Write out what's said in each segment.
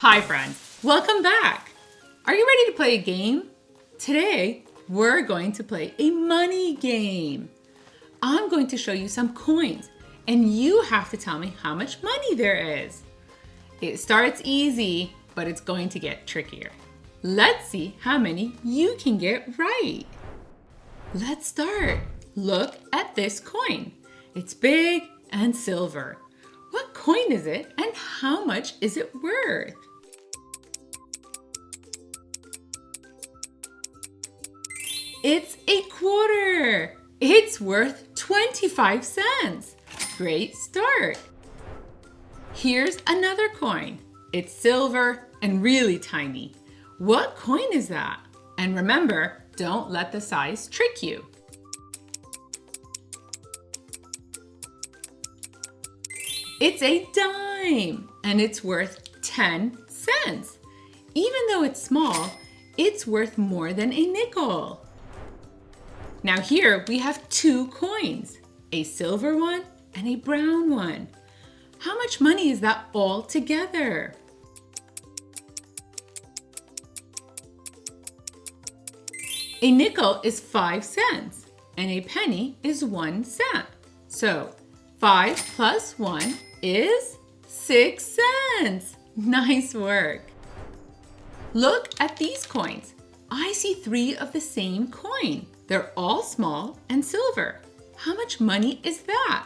Hi friends, welcome back. Are you ready to play a game? Today, we're going to play a money game. I'm going to show you some coins and you have to tell me how much money there is. It starts easy, but it's going to get trickier. Let's see how many you can get right. Let's start. Look at this coin. It's big and silver. What coin is it and how much is it worth? It's a quarter. It's worth 25 cents. Great start. Here's another coin. It's silver and really tiny. What coin is that? And remember, don't let the size trick you. It's a dime and it's worth 10 cents. Even though it's small, it's worth more than a nickel. Now here we have two coins, a silver one and a brown one. How much money is that all together? A nickel is 5 cents and a penny is 1 cent. So 5 plus 1 is 6 cents. Nice work. Look at these coins. I see 3 of the same coin. They're all small and silver. How much money is that?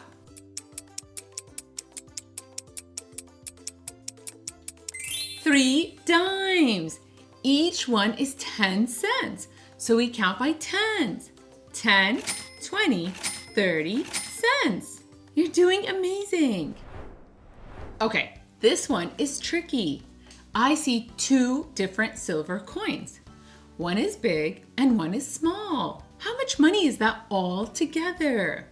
Three dimes. Each one is 10 cents. So we count by tens. 10, 20, 30 cents. You're doing amazing. Okay, this one is tricky. I see 2 different silver coins. One is big and one is small. How much money is that all together?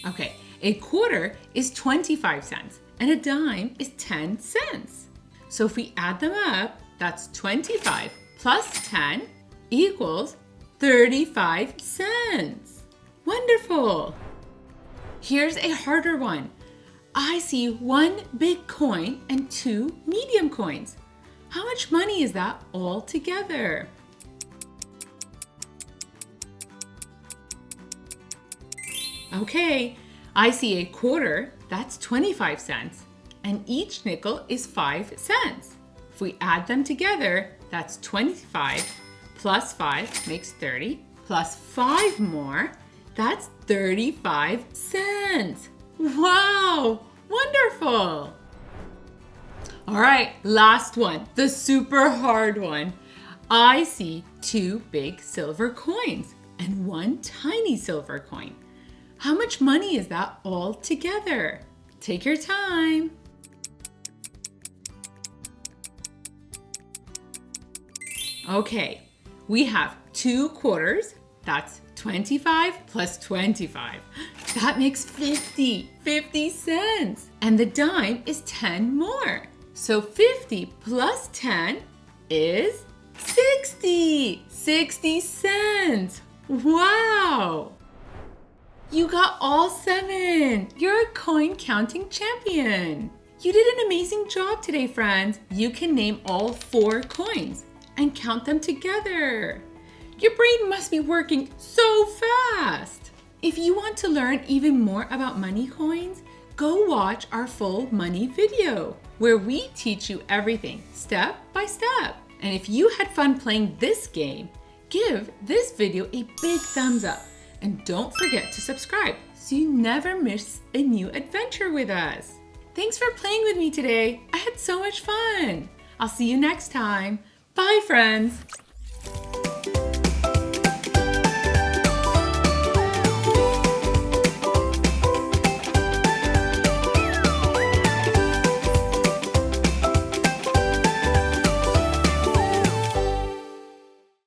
Okay, a quarter is 25 cents and a dime is 10 cents. So if we add them up, that's 25 plus 10 equals 35 cents. Wonderful. Here's a harder one. I see 1 big coin and 2 medium coins. How much money is that all together? Okay, I see a quarter, that's 25 cents, and each nickel is 5 cents. If we add them together, that's 25 plus 5 makes 30, plus 5 more, that's 35 cents. Wow, wonderful. All right, last one, the super hard one. I see 2 big silver coins and 1 tiny silver coin. How much money is that all together? Take your time. Okay, we have 2 quarters, that's 25 plus 25. That makes 50 cents. And the dime is 10 more. So 50 plus 10 is 60 cents. Wow. You got all 7. You're a coin counting champion. You did an amazing job today, friends. You can name all 4 coins and count them together. Your brain must be working so fast. If you want to learn even more about money coins, go watch our full money video where we teach you everything step by step. And if you had fun playing this game, give this video a big thumbs up and don't forget to subscribe so you never miss a new adventure with us. Thanks for playing with me today. I had so much fun. I'll see you next time. Bye, friends.